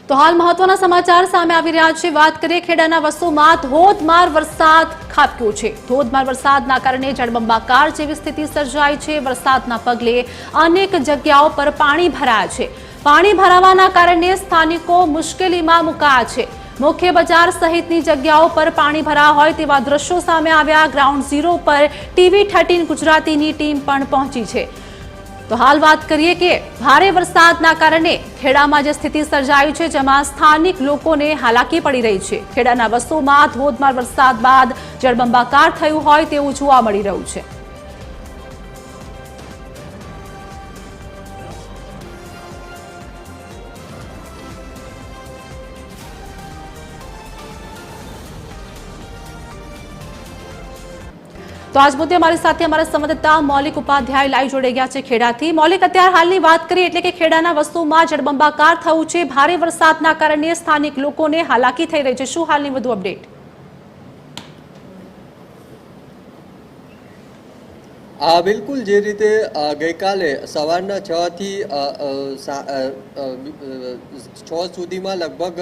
તો હાલ મહત્વના સમાચાર સામે આવી રહ્યા છે। વાત કરીએ ખેડાના વસુમાં ધોધમાર વરસાદ ખાબક્યો છે। ધોધમાર વરસાદના કારણે જળબંબાકાર જેવી સ્થિતિ સર્જાઈ છે। વરસાદના પગલે અનેક જગ્યાઓ પર પાણી ભરાયા છે। પાણી ભરાવાના કારણે સ્થાનિકો મુશ્કેલીમાં મુકાયા છે। મુખ્ય બજાર સહિતની જગ્યાઓ પર પાણી ભરાયા હોય તેવા દ્રશ્યો સામે આવ્યા। ગ્રાઉન્ડ ઝીરો પર TV13 ગુજરાતીની ટીમ પણ પહોંચી છે। તો હાલ વાત કરીએ કે ભારે વરસાદના કારણે ખેડામાં જે સ્થિતિ સર્જાઈ છે જેમાં સ્થાનિક લોકોને હાલાકી પડી રહી છે। ખેડાના વસોમાં ધોધમાર વરસાદ બાદ જળબંબાકાર થયું હોય તેવું જોવા મળી રહ્યું છે। તો આજ મુદ્દે અમારી સાથે અમારા સંવાદદાતા મૌલિક ઉપાધ્યાય લાઈવ જોડાઈ ગયા છે ખેડાથી। મૌલિક, અત્યારે હાલની વાત કરીએ એટલે કે ખેડાના વસ્તુમાં જળબંબાકાર થયું છે। ભારે વરસાદના કારણે સ્થાનિક લોકોને હાલાકી થઈ રહી છે। શું હાલની વધુ અપડેટ? બિલકુલ, જે રીતે ગઈકાલે સવારના 6 થી 6 સુધીમાં લગભગ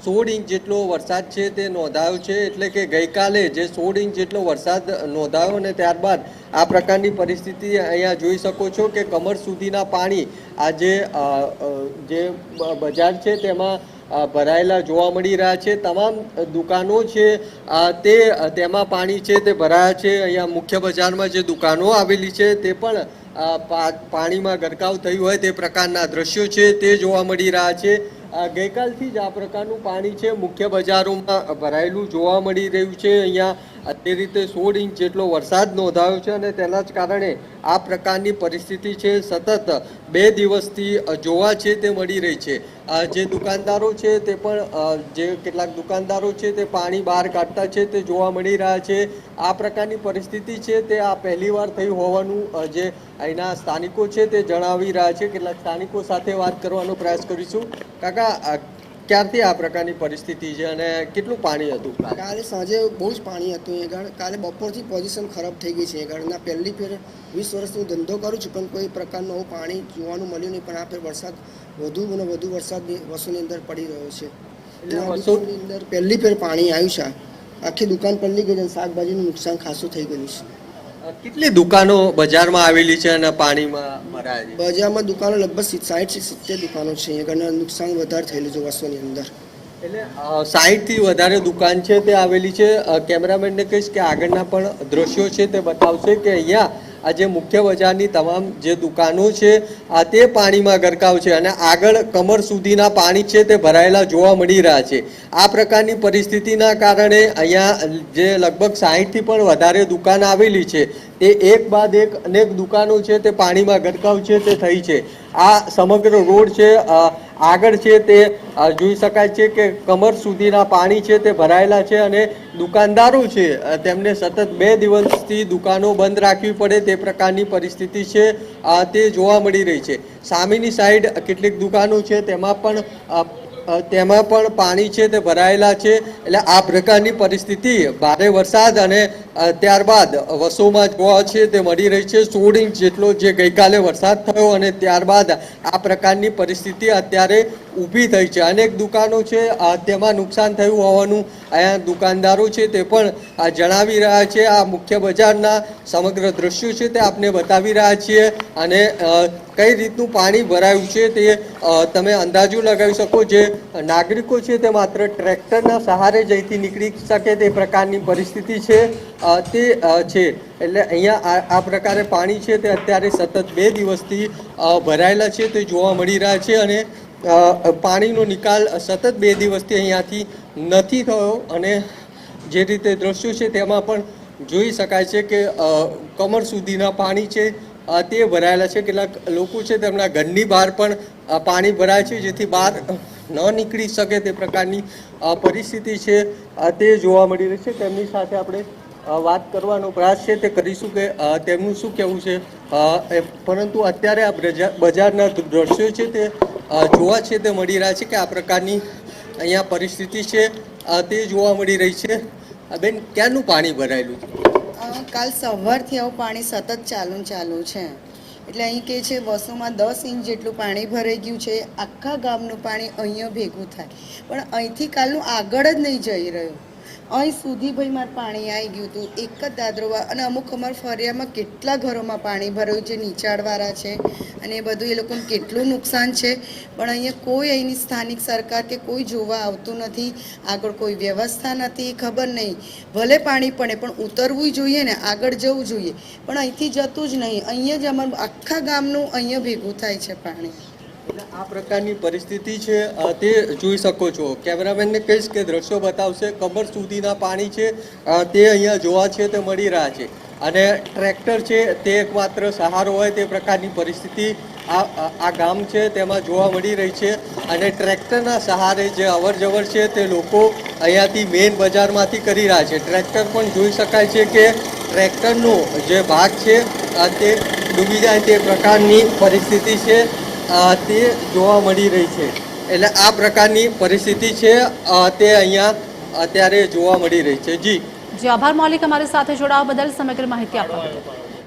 16 ઇંચ જેટલો વરસાદ છે તે નોંધાયો છે। એટલે કે ગઈકાલે જે 16 ઇંચ જેટલો વરસાદ નોંધાયો અને ત્યારબાદ આ પ્રકારની પરિસ્થિતિ અહીંયા જોઈ શકો છો કે કમર સુધીના પાણી આજે જે બજાર છે તેમાં ભરાયેલા જોવા મળી રહ્યા છે। તમામ દુકાનો છે તેમાં પાણી છે તે ભરાયા છે। અહીંયા મુખ્ય બજારમાં જે દુકાનો આવેલી છે તે પણ પાણીમાં ગરકાવ થયું હોય તે પ્રકારના દ્રશ્યો છે તે જોવા મળી રહ્યા છે। ગઈકાલથી જ આ પ્રકારનું પાણી છે મુખ્ય બજારોમાં ભરાયેલું જોવા મળી રહ્યું છે। અહીંયા તે રીતે 16 ઇંચ જેટલો વરસાદ નોંધાયો છે અને તેના જ કારણે આ પ્રકારની પરિસ્થિતિ છે સતત 2 દિવસથી જોવા છે તે મળી રહી છે। જે દુકાનદારો છે તે પણ જે કેટલાક દુકાનદારો છે તે પાણી બહાર કાઢતા છે તે જોવા મળી રહ્યા છે। આ પ્રકારની પરિસ્થિતિ છે તે આ પહેલીવાર થઈ હોવાનું જે અહીંના સ્થાનિકો છે તે જણાવી રહ્યા છે। કેટલાક સ્થાનિકો સાથે વાત કરવાનો પ્રયાસ કરીશું। કાકા, ક્યારથી આ પ્રકારની પરિસ્થિતિ છે અને કેટલું પાણી હતું? કાલે સાંજે બહુ જ પાણી હતું આગળ। કાલે બપોરથી પોઝિશન ખરાબ થઈ ગઈ છે આગળના પહેલી ફેર 20 વર્ષથી હું ધંધો કરું છું પણ કોઈ પ્રકારનું પાણી જોવાનું મળ્યું નહીં। પણ આ ફેર વરસાદ વધુ અને વધુ વરસાદ વસોની અંદર પડી રહ્યો છે। વસોની અંદર પહેલી ફેર પાણી આવ્યું છે। આખી દુકાન પલળી ગઈ છે। શાકભાજીનું નુકસાન ખાસું થઈ ગયું છે। કેટલી દુકાનો બજારમાં આવેલી છે અને પાણીમાં ભરાય છે? બજારમાં દુકાનો લગભગ 60 થી 70 દુકાનો છે। આગળના નુકસાન વધારે થયેલું છે વસોની અંદર। એટલે 60 થી વધારે દુકાન છે તે આવેલી છે। કેમેરામેનને કહીશ કે આગળના પણ દ્રશ્યો છે તે બતાવશે કે અહીંયા આ જે મુખ્ય બજારની તમામ જે દુકાનો છે તે પાણીમાં ગરકાવ છે અને આગળ કમર સુધીના પાણી છે તે ભરાયેલા જોવા મળી રહ્યા છે। આ પ્રકારની પરિસ્થિતિના કારણે અહીંયા જે લગભગ 60 થી પણ વધારે દુકાન આવેલી છે તે એક બાદ એક અનેક દુકાનો છે તે પાણીમાં ગરકાવ છે તે થઈ છે। આ સમગ્ર રોડ છે આગળ છે તે જોઈ શકાય છે કે કમર સુધીના પાણી છે તે ભરાયેલા છે અને દુકાનદારો છે તેમને સતત 2 દિવસથી દુકાનો બંધ રાખવી પડે તે પ્રકારની પરિસ્થિતિ છે તે જોવા મળી રહી છે। સામેની સાઈડ કેટલીક દુકાનો છે તેમાં પણ પાણી છે તે ભરાયેલા છે। એટલે આ પ્રકારની પરિસ્થિતિ ભારે વરસાદ અને ત્યારબાદ વસોમાં જોવા છે તે મળી રહી છે। 16 ઇંચ જેટલો જે ગઈકાલે વરસાદ થયો અને ત્યારબાદ આ પ્રકારની પરિસ્થિતિ અત્યારે ઊભી થઈ છે। અનેક દુકાનો છે તેમાં નુકસાન થયું હોવાનું અહીંયા દુકાનદારો છે તે પણ જણાવી રહ્યા છે। આ મુખ્ય બજારના સમગ્ર દ્રશ્યો છે તે આપને બતાવી રહ્યા છીએ અને કઈ રીતનું પાણી ભરાયું છે તે તમે અંદાજો લગાવી શકો। જે નાગરિકો છે તે માત્ર ટ્રેક્ટરના સહારે જ અહીંથી નીકળી શકે તે પ્રકારની પરિસ્થિતિ છે તે છે। એટલે અહીંયા આ પ્રકારે પાણી છે તે અત્યારે સતત 2 દિવસથી ભરાયેલા છે તે જોવા મળી રહ્યા છે અને પાણીનો નિકાલ સતત 2 દિવસથી અહીંયાથી નથી થયો અને જે રીતે દ્રશ્યો છે તેમાં પણ જોઈ શકાય છે કે કમર સુધીના પાણી છે તે ભરાયેલા છે। કેટલાક લોકો છે તેમના ઘરની બહાર પણ પાણી ભરાય છે જેથી બહાર ન નીકળી શકે તે પ્રકારની પરિસ્થિતિ છે તે જોવા મળી રહી છે। તેમની સાથે આપણે વાત કરવાનો પ્રયાસ છે તે કરીશું કે તેમનું શું કહેવું છે। પરંતુ અત્યારે આ બજારના દ્રશ્યો છે તે જોવા છે તે મળી રહ્યા છે કે આ પ્રકારની અહીંયા પરિસ્થિતિ છે તે જોવા મળી રહી છે। બેન, ક્યાંનું પાણી ભરાયેલું છે? કાલ સવારથી આવું પાણી સતત ચાલુ છે। એટલે અહીં કહે છે વસુમાં 10 ઇંચ જેટલું પાણી ભરાઈ ગયું છે, આખા ગામનું પાણી અહીંયા ભેગું થાય, પણ અહીંથી કાલનું આગળ જ નહીં જઈ રહ્યું. અહીં સુધી ભાઈ મારે પાણી આવી ગયું હતું, એક જ દાદરોવા, અને અમુક અમારા ફરિયામાં કેટલા ઘરોમાં પાણી ભરાયું છે, નીચાણવાળા છે, અને એ બધું એ લોકોને કેટલું નુકસાન છે. પણ અહીંયા કોઈ અહીંની સ્થાનિક સરકાર કે કોઈ જોવા આવતું નથી, આગળ કોઈ વ્યવસ્થા નથી, ખબર નહીં. ભલે પાણી પડે પણ ઉતરવું જોઈએ ને, આગળ જવું જોઈએ, પણ અહીંથી જતું જ નહીં. અહીંયા જ અમારું આખા ગામનું અહીંયા ભેગું થાય છે પાણી. એટલે આ પ્રકારની પરિસ્થિતિ છે તે જોઈ શકો છો. કેમેરામેનને કહીશ કે દ્રશ્યો બતાવશે. કમર સુધીના પાણી છે તે અહીંયા જોવા છે તે મળી રહ્યા છે, અને ટ્રેક્ટર છે તે એકમાત્ર સહારો હોય તે પ્રકારની પરિસ્થિતિ આ ગામ છે તેમાં જોવા મળી રહી છે. અને ટ્રેક્ટરના સહારે જે અવર જવર છે તે લોકો અહીંયાથી મેઇન બજારમાંથી કરી રહ્યા છે. ટ્રેક્ટર પણ જોઈ શકાય છે કે ટ્રેક્ટરનો જે ભાગ છે તે ડૂબી જાય તે પ્રકારની પરિસ્થિતિ છે તે જોવા મળી રહી છે. એટલે આ પ્રકારની પરિસ્થિતિ છે તે અહીંયા અત્યારે જોવા મળી રહી છે. જી આભાર મૌલિક, અમારી સાથે જોડાવા બદલ સમગ્ર માહિતી આપવા બદલ.